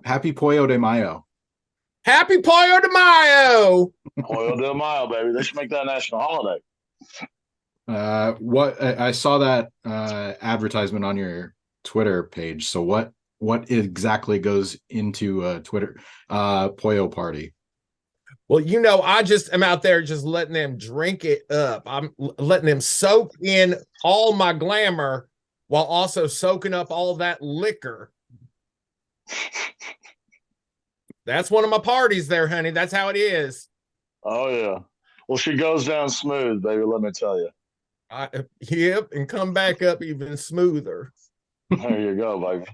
Happy Pollo de Mayo. Happy Pollo de Mayo. Pollo de Mayo, baby. They should make that a national holiday. What I saw that advertisement on your Twitter page. So what exactly goes into a Twitter Pollo party? Well, I just am out there just letting them drink it up. I'm letting them soak in all my glamour while also soaking up all that liquor. That's one of my parties there, honey. That's how it is. Oh, yeah. Well, she goes down smooth, baby, let me tell you. Yep, and come back up even smoother. There you go, baby.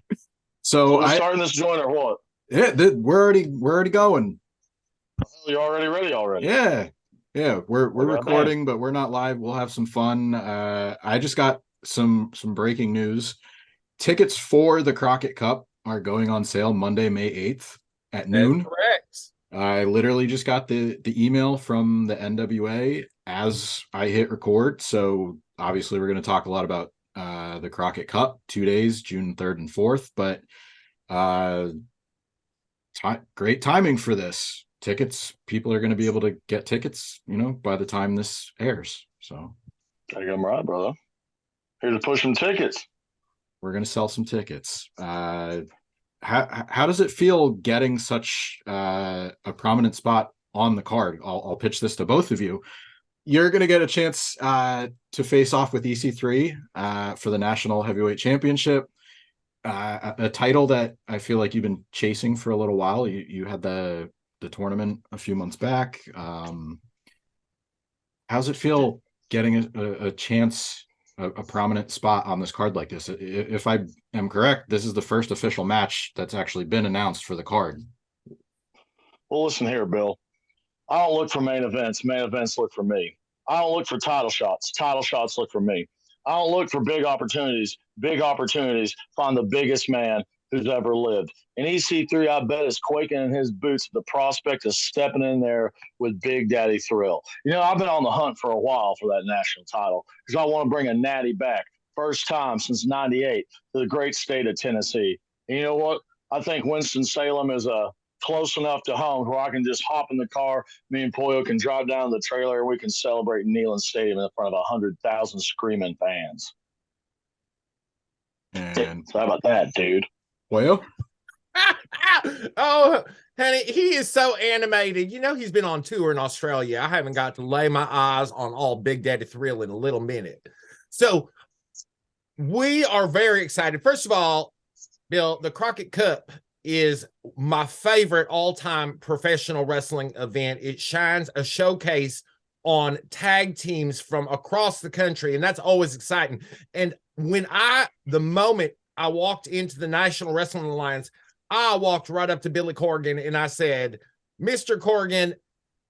So we're starting this joint or what? Yeah, we're already going. You're already ready already. Yeah. We're recording, but we're not live. We'll have some fun. I just got some breaking news. Tickets for the Crockett Cup are going on sale Monday, May 8th at noon. That's correct. I literally just got the email from the NWA as I hit record. So obviously we're going to talk a lot about the Crockett Cup, 2 days, June 3rd and 4th, but great timing for this. Tickets, people are going to be able to get tickets, by the time this airs. So gotta get them right, brother. Here to push some tickets. We're going to sell some tickets. How does it feel getting such a prominent spot on the card? I'll pitch this to both of you. You're going to get a chance to face off with EC3 for the National Heavyweight Championship, a title that I feel like you've been chasing for a little while. You had the tournament a few months back. How's it feel getting a chance, a prominent spot on this card like this? If I am correct, this is the first official match that's actually been announced for the card. Well, listen here, Bill. I don't look for main events. Main events look for me. I don't look for title shots. Title shots look for me. I don't look for big opportunities. Big opportunities find the biggest man who's ever lived. And EC3, I bet, is quaking in his boots at the prospect of stepping in there with Big Daddy Thrill. I've been on the hunt for a while for that national title because I want to bring a natty back. First time since '98 to the great state of Tennessee. And you know what? I think Winston-Salem is close enough to home where I can just hop in the car. Me and Pollo can drive down to the trailer and we can celebrate Neyland Stadium in front of 100,000 screaming fans. And so how about that, dude? Pollo? Oh, honey, he is so animated. He's been on tour in Australia. I haven't got to lay my eyes on all Big Daddy Thrill in a little minute. So we are very excited. First of all, Bill, the Crockett Cup is my favorite all-time professional wrestling event. It shines a showcase on tag teams from across the country, and that's always exciting. And the moment I walked into the National Wrestling Alliance, I walked right up to Billy Corgan and I said, Mr. Corgan,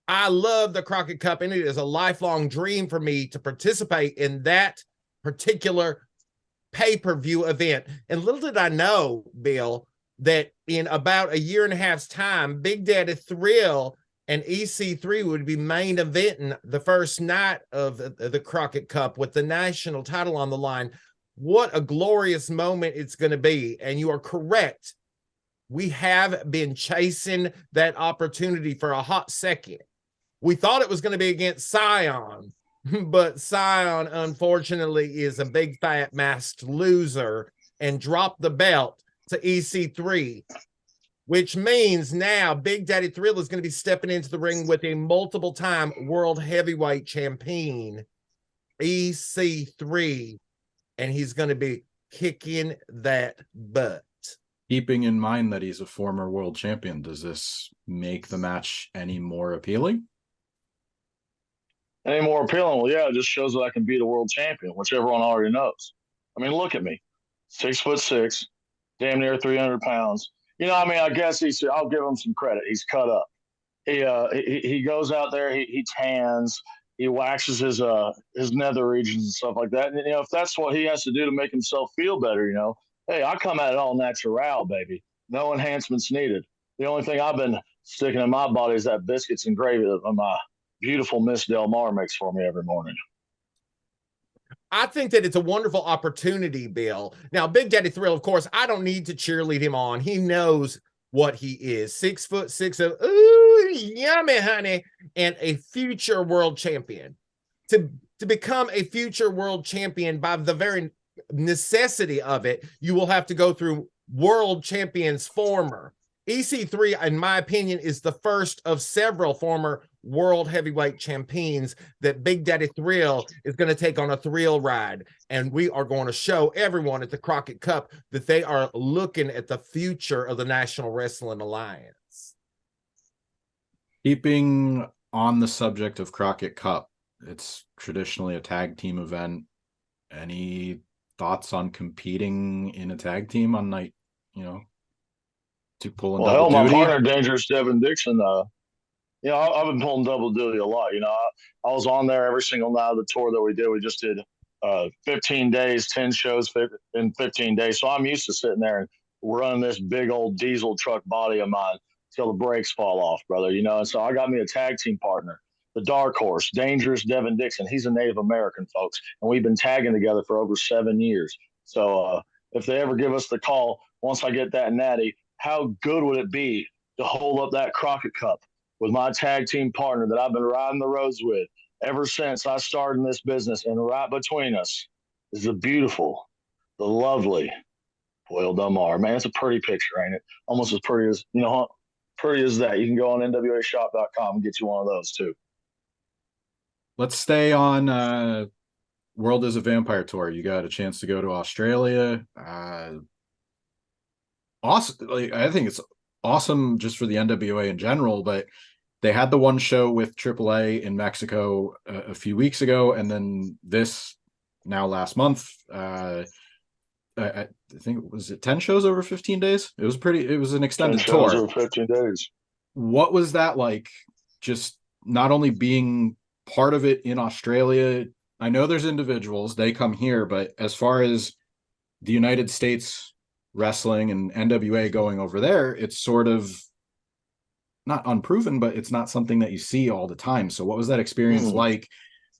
I love the Crockett Cup, and it is a lifelong dream for me to participate in that particular pay-per-view event. And little did I know, Bill, that in about a year and a half's time, Big Daddy Thrill and EC3 would be main eventing the first night of the Crockett Cup with the national title on the line. What a glorious moment it's going to be. And you are correct. We have been chasing that opportunity for a hot second. We thought it was going to be against Scion, but Scion, unfortunately, is a big fat masked loser and dropped the belt to EC3, which means now Big Daddy Thrill is going to be stepping into the ring with a multiple-time world heavyweight champion, EC3, and he's going to be kicking that butt. Keeping in mind that he's a former world champion, does this make the match any more appealing? Any more appealing? Well, yeah, it just shows that I can beat a world champion, which everyone already knows. I mean, look at me. 6'6", damn near 300 pounds. I guess I'll give him some credit. He's cut up. He goes out there, he tans, he waxes his nether regions and stuff like that. And, if that's what he has to do to make himself feel better, hey, I come at it all natural, baby. No enhancements needed. The only thing I've been sticking in my body is that biscuits and gravy that my beautiful Miss Del Mar makes for me every morning. I think that it's a wonderful opportunity, Bill. Now, Big Daddy Thrill, of course, I don't need to cheerlead him on. He knows what he is. 6'6" of ooh, yummy, honey, and a future world champion. To become a future world champion, by the very necessity of it, you will have to go through world champions former. EC3, in my opinion, is the first of several former world heavyweight champions that Big Daddy Thrill is going to take on a thrill ride. And we are going to show everyone at the Crockett Cup that they are looking at the future of the National Wrestling Alliance. Keeping on the subject of Crockett Cup, it's traditionally a tag team event. Any thoughts on competing in a tag team on night, to pull in double my duty? partner, Dangerous Devin Dixon, I've been pulling double duty a lot. I was on there every single night of the tour that we did. We just did 15 days, 10 shows in 15 days. So I'm used to sitting there and running this big old diesel truck body of mine till the brakes fall off, brother. And so I got me a tag team partner, the dark horse, Dangerous Devin Dixon. He's a Native American, folks, and we've been tagging together for over 7 years. So if they ever give us the call, once I get that natty, how good would it be to hold up that Crockett Cup with my tag team partner that I've been riding the roads with ever since I started in this business, and right between us is the beautiful, the lovely Pollo Del Mar. Man, it's a pretty picture, ain't it? Almost as pretty as, pretty as that. You can go on nwashop.com and get you one of those too. Let's stay on World is a Vampire tour. You got a chance to go to Australia. Awesome. I think it's awesome just for the NWA in general, but they had the one show with AAA in Mexico a few weeks ago, and then this now last month. I think was it 10 shows over 15 days? It was an extended 10 shows tour. over 15 days. What was that like? Just not only being part of it in Australia. I know there's individuals, they come here, but as far as the United States wrestling and NWA going over there, it's sort of not unproven, but it's not something that you see all the time. So what was that experience like,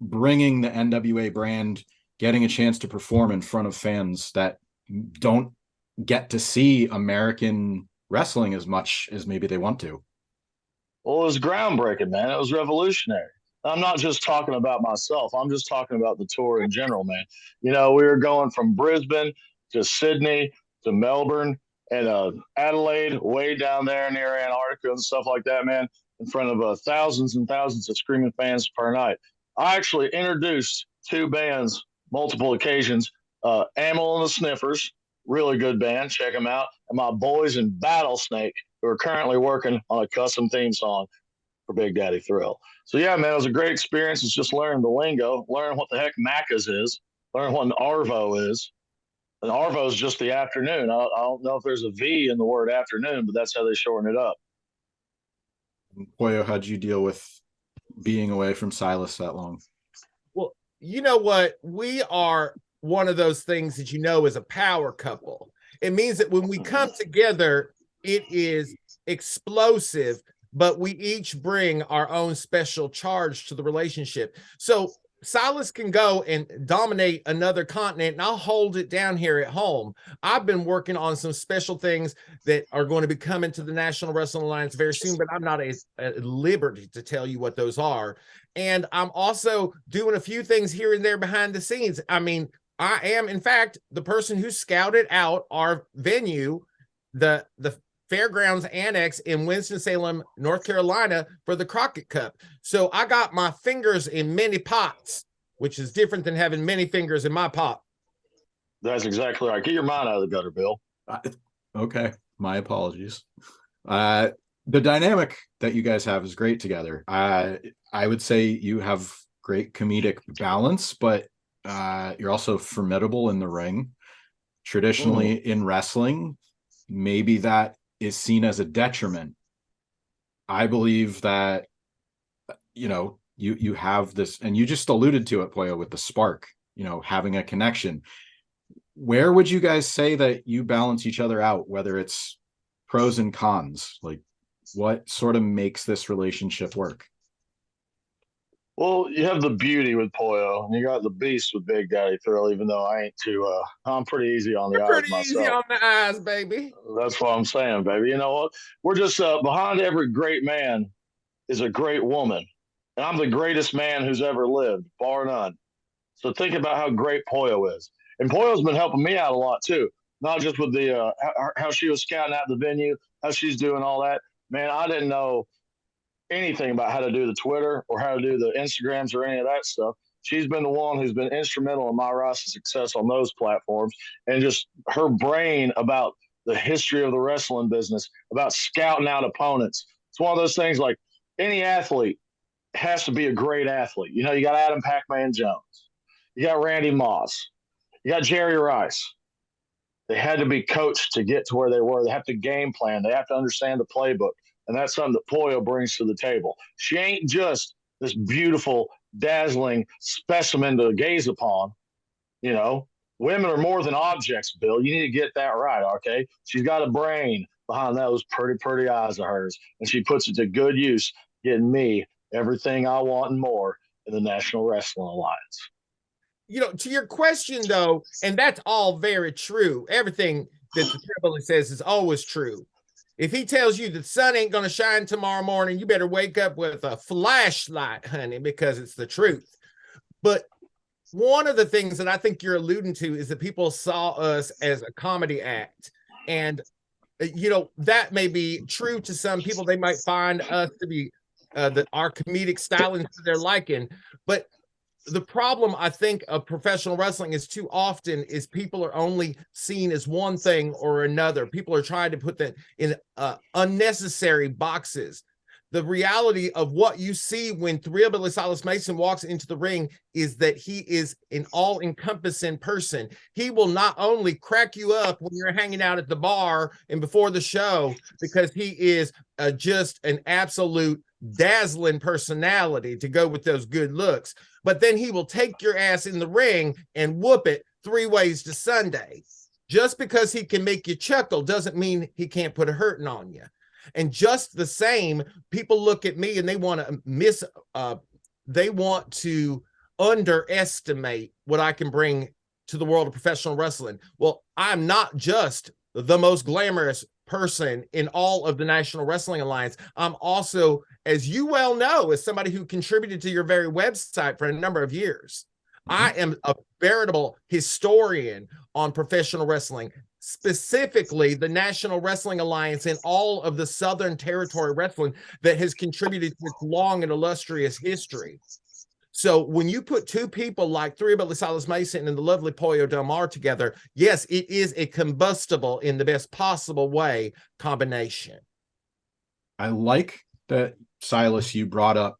bringing the NWA brand, getting a chance to perform in front of fans that don't get to see American wrestling as much as maybe they want to? Well, it was groundbreaking, man. It was revolutionary. I'm not just talking about myself. I'm just talking about the tour in general, man. We were going from Brisbane to Sydney to Melbourne and Adelaide, way down there near Antarctica and stuff like that, man, in front of thousands and thousands of screaming fans per night. I actually introduced two bands multiple occasions, Amyl and the Sniffers, really good band, check them out, and my boys in Battlesnake, who are currently working on a custom theme song for Big Daddy Thrill. So yeah, man, it was a great experience. It's just learning the lingo, learning what the heck Macca's is, learning what an Arvo is. An Arvo is just the afternoon. I don't know if there's a V in the word afternoon, but that's how they shorten it up. Pollo, how'd you deal with being away from Silas that long? Well, you know what? We are one of those things that is a power couple. It means that when we come together, it is explosive, but we each bring our own special charge to the relationship. So Silas can go and dominate another continent, and I'll hold it down here at home. I've been working on some special things that are going to be coming to the National Wrestling Alliance very soon, but I'm not at liberty to tell you what those are. And I'm also doing a few things here and there behind the scenes. I mean, I am, in fact, the person who scouted out our venue, the Fairgrounds Annex in Winston-Salem, North Carolina, for the Crockett Cup. So I got my fingers in many pots, which is different than having many fingers in my pot. That's exactly right. Get your mind out of the gutter, Bill. Okay, my apologies. The dynamic that you guys have is great together. I would say you have great comedic balance, but you're also formidable in the ring. Traditionally in wrestling, maybe that is seen as a detriment. I believe that you have this, and you just alluded to it, Pollo, with the spark, having a connection. Where would you guys say that you balance each other out, whether it's pros and cons? Like, what sort of makes this relationship work? Well, you have the beauty with Pollo, and you got the beast with Big Daddy Thrill. Even though I ain't too, I'm pretty easy on the You're eyes pretty easy myself. on the eyes, baby. That's what I'm saying, baby. You know what? We're just behind every great man is a great woman, and I'm the greatest man who's ever lived, bar none. So think about how great Pollo is, and Pollo's been helping me out a lot too. Not just with the how she was scouting out the venue, how she's doing all that. Man, I didn't know anything about how to do the Twitter or how to do the Instagrams or any of that stuff. She's been the one who's been instrumental in my rise to success on those platforms, and just her brain about the history of the wrestling business, about scouting out opponents. It's one of those things like any athlete has to be a great athlete. You know, you got Adam Pac-Man Jones, you got Randy Moss, you got Jerry Rice. They had to be coached to get to where they were. They have to game plan. They have to understand the playbook. And that's something that Pollo brings to the table. She ain't just this beautiful, dazzling specimen to gaze upon. You know, women are more than objects, Bill. You need to get that right, okay? She's got a brain behind those pretty, pretty eyes of hers. And she puts it to good use, getting me everything I want and more in the National Wrestling Alliance. You know, to your question though, and that's all very true. Everything that the Thrillbilly says is always true. If he tells you the sun ain't going to shine tomorrow morning, you better wake up with a flashlight, honey, because it's the truth. But one of the things that I think you're alluding to is that people saw us as a comedy act. And, you know, that may be true to some people. They might find us to be our comedic styling to their liking. But the problem I think of professional wrestling is too often is people are only seen as one thing or another. People are trying to put that in unnecessary boxes. The reality of what you see when Thrillbilly Silas Mason walks into the ring is that he is an all-encompassing person. He will not only crack you up when you're hanging out at the bar and before the show, because he is just an absolute dazzling personality to go with those good looks, but then he will take your ass in the ring and whoop it 3 ways to Sunday. Just because he can make you chuckle doesn't mean he can't put a hurting on you. And just the same, people look at me and they want to underestimate what I can bring to the world of professional wrestling. Well, I'm not just the most glamorous person in all of the National Wrestling Alliance. I'm also, as you well know, as somebody who contributed to your very website for a number of years, I am a veritable historian on professional wrestling, specifically the National Wrestling Alliance and all of the Southern Territory wrestling that has contributed to its long and illustrious history. So when you put two people like Thrillbilly Silas Mason and the lovely Pollo Del Mar together, yes, it is a combustible in the best possible way combination. I like that, Silas, you brought up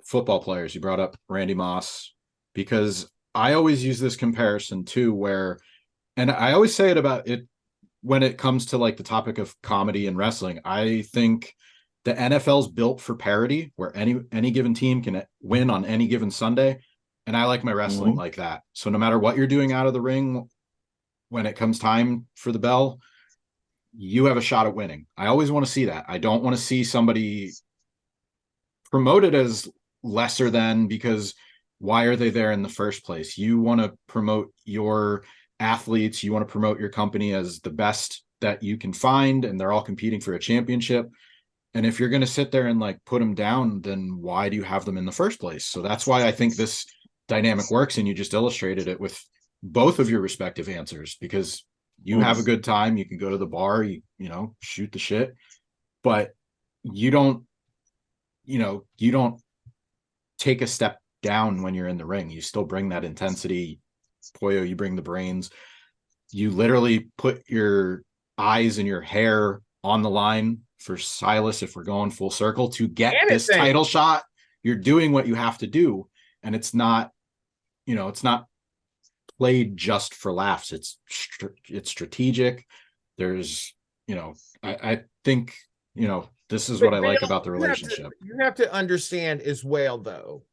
football players. You brought up Randy Moss, because I always use this comparison too, where, and I always say it about it when it comes to like the topic of comedy and wrestling. I think the NFL's built for parity, where any given team can win on any given Sunday. And I like my wrestling like that. So no matter what you're doing out of the ring, when it comes time for the bell, you have a shot at winning. I always want to see that. I don't want to see somebody promoted as lesser than, because why are they there in the first place? You want to promote your athletes. You want to promote your company as the best that you can find, and they're all competing for a championship. And if you're going to sit there and like put them down, then why do you have them in the first place? So that's why I think this dynamic works. And you just illustrated it with both of your respective answers, because you have a good time. You can go to the bar, you know, shoot the shit, but you don't take a step down when you're in the ring. You still bring that intensity. Pollo, you bring the brains. You literally put your eyes and your hair on the line for Silas, if we're going full circle, to get this title shot. You're doing what you have to do, and it's not played just for laughs. It's strategic. There's, I think, this is what I like about the relationship. You have to understand as well, though,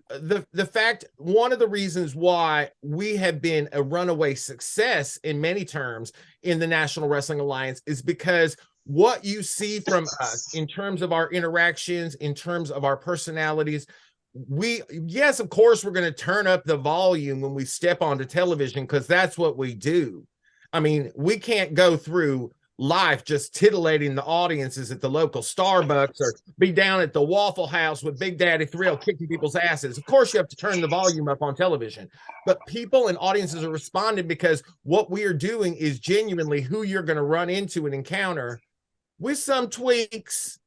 the fact, one of the reasons why we have been a runaway success in many terms in the National Wrestling Alliance is because what you see from us in terms of our interactions, in terms of our personalities, yes, of course, we're going to turn up the volume when we step onto television because that's what we do. I mean, we can't go through life just titillating the audiences at the local Starbucks or be down at the Waffle House with Big Daddy Thrill kicking people's asses. Of course, you have to turn the volume up on television, but people and audiences are responding because what we are doing is genuinely who you're going to run into and encounter with some tweaks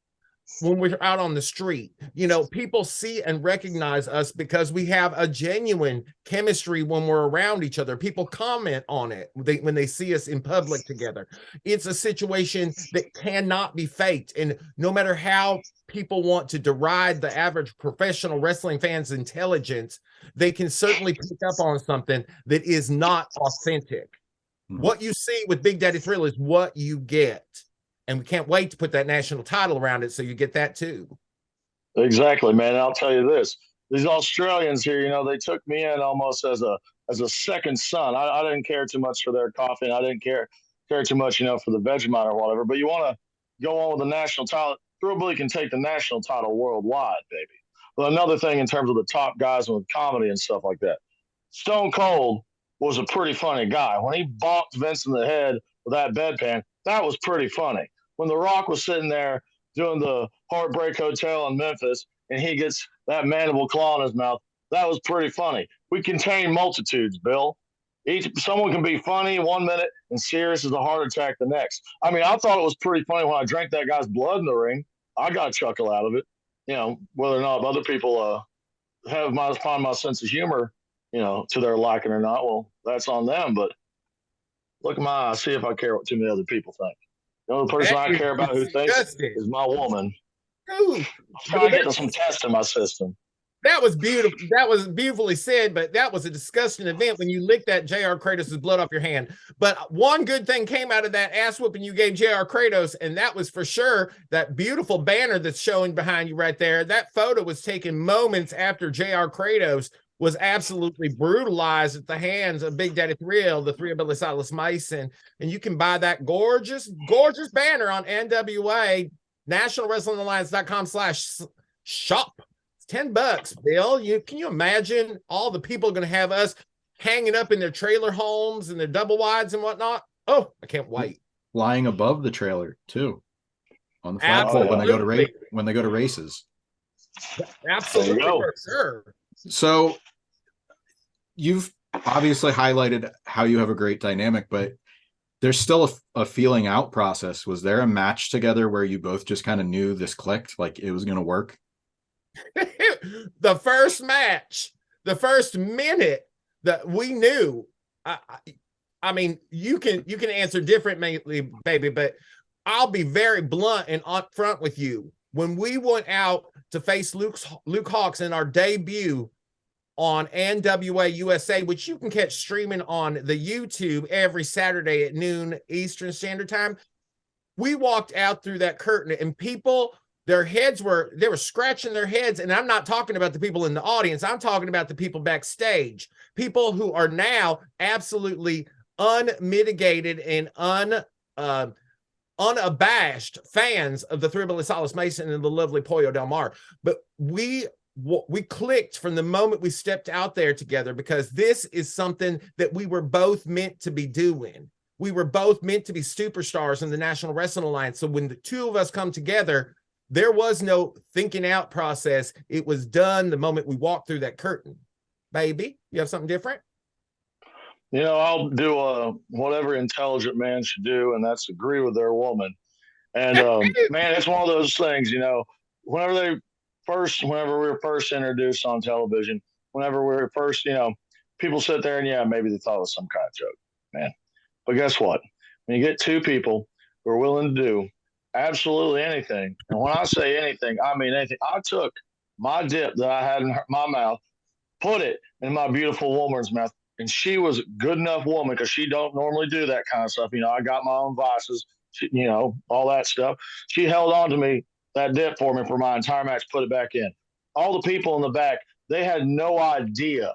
when we're out on the street. You know, people see and recognize us because we have a genuine chemistry when we're around each other. People comment on it when they see us in public together. It's a situation that cannot be faked. And no matter how people want to deride the average professional wrestling fan's intelligence, they can certainly pick up on something that is not authentic. What you see with Big Daddy Thrill is what you get. And we can't wait to put that national title around it so you get that too. Exactly, man. And I'll tell you this: these Australians here, you know, they took me in almost as a second son. I didn't care too much for their coffee, and I didn't care too much, you know, for the Vegemite or whatever. But you want to go on with the national title? Thrillbilly can take the national title worldwide, baby. But another thing in terms of the top guys with comedy and stuff like that, Stone Cold was a pretty funny guy. When he bonked Vince in the head with that bedpan, that was pretty funny. When The Rock was sitting there doing the Heartbreak Hotel in Memphis and he gets that mandible claw in his mouth, that was pretty funny. We contain multitudes, Bill. Someone can be funny 1 minute and serious as a heart attack the next. I mean, I thought it was pretty funny when I drank that guy's blood in the ring. I got a chuckle out of it. You know, whether or not other people find my sense of humor, you know, to their liking or not, well, that's on them. But look in my eyes, see if I care what too many other people think. The only person I care about who thinks is my woman. Ooh, I'm trying to get some tests in my system. That was beautiful. That was beautifully said, but that was a disgusting event when you licked that J.R. Kratos' blood off your hand. But one good thing came out of that ass whooping you gave J.R. Kratos, and that was for sure that beautiful banner that's showing behind you right there. That photo was taken moments after J.R. Kratos was absolutely brutalized at the hands of Big Daddy Thrill, the Thrillbilly Silas Mason. And you can buy that gorgeous, gorgeous banner on NWA nationalwrestlingalliance.com/shop. It's $10, Bill. Can you imagine all the people are going to have us hanging up in their trailer homes and their double wides and whatnot? Oh, I can't wait. Flying above the trailer too, on the flagpole when they go to races. Absolutely, for sure. So you've obviously highlighted how you have a great dynamic, but there's still a feeling out process. Was there a match together where you both just kind of knew this clicked, like it was going to work? The first match, the first minute that we knew, I mean, you can answer differently, baby, but I'll be very blunt and upfront with you. When we went out to face Luke Hawx in our debut on NWA USA, which you can catch streaming on the YouTube every Saturday at noon Eastern Standard Time, we walked out through that curtain and people, they were scratching their heads. And I'm not talking about the people in the audience. I'm talking about the people backstage, people who are now absolutely unmitigated and unabashed fans of the Thrillbilly Silas Mason and the lovely Pollo Del Mar. But we clicked from the moment we stepped out there together, because this is something that we were both meant to be doing. We were both meant to be superstars in the National Wrestling Alliance. So when the two of us come together, there was no thinking out process. It was done the moment we walked through that curtain. Baby, you have something different? You know, I'll do whatever intelligent man should do, and that's agree with their woman. And man, it's one of those things, you know, whenever we were first introduced on television, whenever we were first, you know, people sit there and yeah, maybe they thought it was some kind of joke, man. But guess what? When you get two people who are willing to do absolutely anything, and when I say anything, I mean anything. I took my dip that I had in my mouth, put it in my beautiful woman's mouth, and she was a good enough woman because she don't normally do that kind of stuff. You know, I got my own vices, you know, all that stuff. She held on to me, that dip for me for my entire match, put it back in. All the people in the back, they had no idea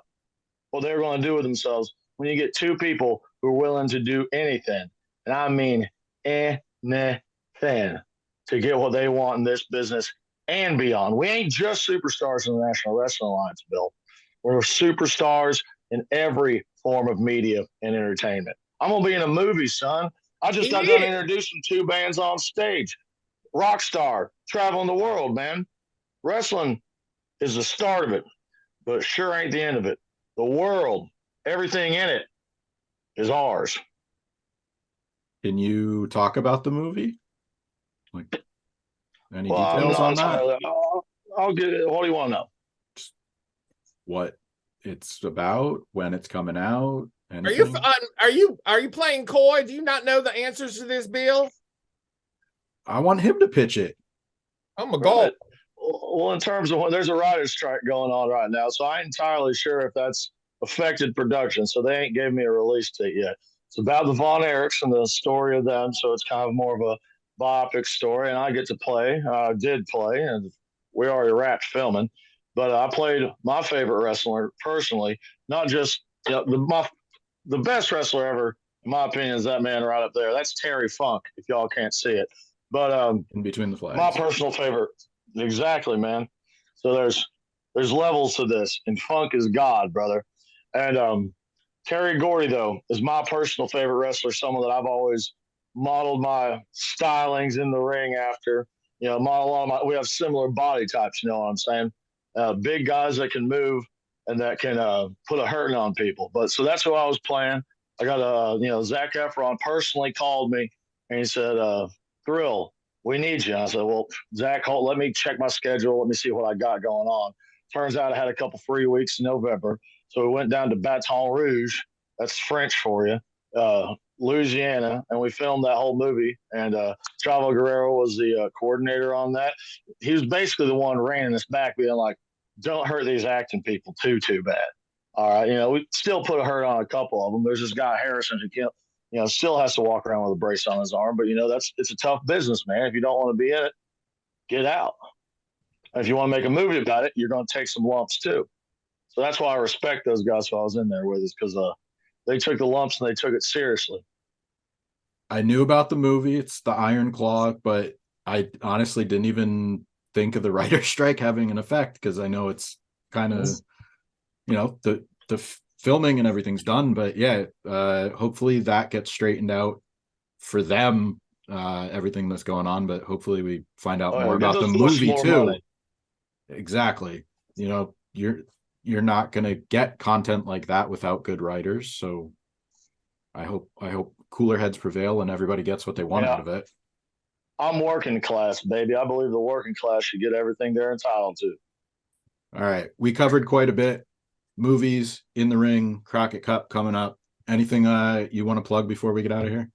what they were going to do with themselves when you get two people who are willing to do anything. And I mean anything to get what they want in this business and beyond. We ain't just superstars in the National Wrestling Alliance, Bill. We're superstars in every form of media and entertainment. I'm going to be in a movie, son. I just got done introducing 2 bands on stage. Rockstar, traveling the world, man. Wrestling is the start of it, but it sure ain't the end of it. The world, everything in it is ours. Can you talk about the movie? Like any details on that? I'll get it. What do you want to know? What it's about, when it's coming out. Anything? Are you playing coy? Do you not know the answers to this, Bill? I want him to pitch it. Oh my God. Well, in terms of there's a writer's strike going on right now, so I ain't entirely sure if that's affected production. So they ain't gave me a release date yet. It's about the Von Erichs and the story of them, so it's kind of more of a biopic story, and I get to play. I did play, and we already wrapped filming. But I played my favorite wrestler personally, not just the best wrestler ever, in my opinion, is that man right up there. That's Terry Funk, if y'all can't see it. But in between the flags, my personal favorite, exactly, man. So there's levels to this, and Funk is God, brother. And Terry Gordy, though, is my personal favorite wrestler, someone that I've always modeled my stylings in the ring after. You know, we have similar body types, you know what I'm saying? Big guys that can move and that can put a hurting on people. But so that's who I was playing. I got Zac Efron personally called me and he said, Thrill, we need you. And I said, well, Zach, let me check my schedule. Let me see what I got going on. Turns out I had a couple free weeks in November. So we went down to Baton Rouge. That's French for you. Louisiana, and we filmed that whole movie. And Chavo Guerrero was the coordinator on that. He was basically the one reining us back, being like, don't hurt these acting people too bad. All right, we still put a hurt on a couple of them. There's this guy Harrison who can't, still has to walk around with a brace on his arm. But it's a tough business, man. If you don't want to be in it, get out. And if you want to make a movie about it, you're going to take some lumps too. So that's why I respect those guys who I was in there with, is because they took the lumps and they took it seriously. I knew about the movie. It's the Iron Claw, but I honestly didn't even think of the writer's strike having an effect, because I know it's kind of, the filming and everything's done. But yeah, hopefully that gets straightened out for them, everything that's going on. But hopefully we find out more about the movie too. Money. Exactly. You're not going to get content like that without good writers. So I hope cooler heads prevail and everybody gets what they want out of it. I'm working class, baby. I believe the working class should get everything they're entitled to. All right. We covered quite a bit. Movies, In the Ring, Crockett Cup coming up. Anything you want to plug before we get out of here?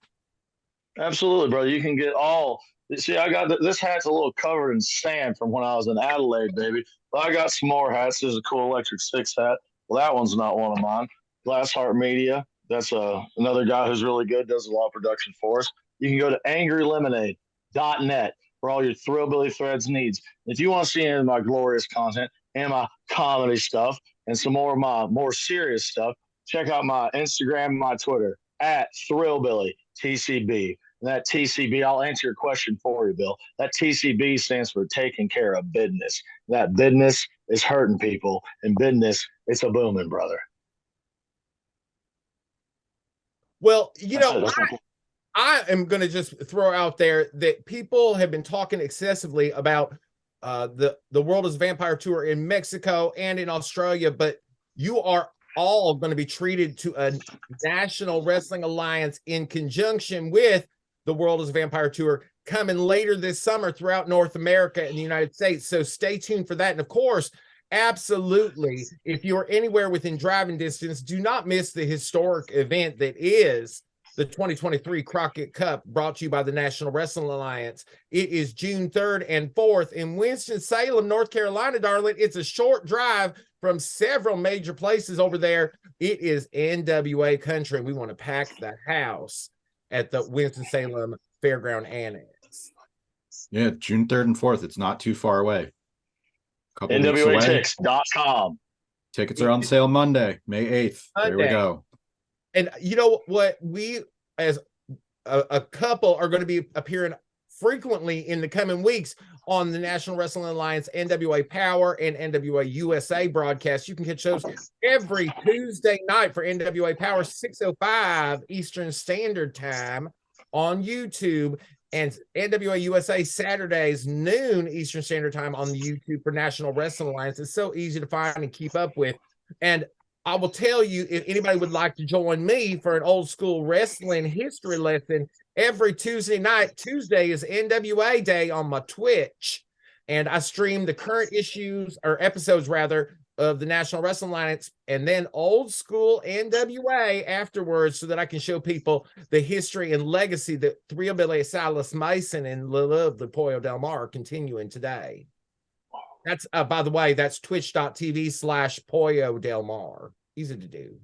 Absolutely, brother. You can get all. See, I got this hat's a little covered in sand from when I was in Adelaide, baby. But I got some more hats. There's a cool Electric Six hat. Well, that one's not one of mine. Glassheart Media. That's another guy who's really good, does a lot of production for us. You can go to angrylemonade.net for all your Thrillbilly Threads needs. If you want to see any of my glorious content and my comedy stuff and some more of my more serious stuff, check out my Instagram and my Twitter at ThrillbillyTCB. And that TCB, I'll answer your question for you, Bill. That TCB stands for taking care of business. That business is hurting people, and business, it's a booming, brother. Well, I am going to just throw out there that people have been talking excessively about the World is Vampire Tour in Mexico and in Australia, but you are all going to be treated to a National Wrestling Alliance in conjunction with the World is Vampire Tour coming later this summer throughout North America and the United States. So stay tuned for that. And of course, absolutely, if you're anywhere within driving distance, do not miss the historic event that is the 2023 Crockett Cup, brought to you by the National Wrestling Alliance. It is June 3rd and 4th in Winston-Salem, North Carolina, darling. It's a short drive from several major places over there. It is NWA country. We want to pack the house at the Winston-Salem Fairground Annex. Yeah, June 3rd and 4th. It's not too far away. NWATix.com. Tickets are on sale Monday, May 8th. There we go. And you know what? We, as a couple, are going to be appearing frequently in the coming weeks on the National Wrestling Alliance NWA Power and NWA USA broadcast. You can catch those every Tuesday night for NWA Power, 6:05 Eastern Standard Time on YouTube, and NWA USA Saturdays, noon Eastern Standard Time on the YouTube for National Wrestling Alliance. It's so easy to find and keep up with. And I will tell you, if anybody would like to join me for an old school wrestling history lesson, every Tuesday night, Tuesday is NWA Day on my Twitch. And I stream the current issues or episodes rather of the National Wrestling Alliance and then old school NWA afterwards so that I can show people the history and legacy that Thrillbilly Silas Mason and Love the Pollo Del Mar are continuing today. That's by the way, that's twitch.tv/Pollo Del Mar. Easy to do.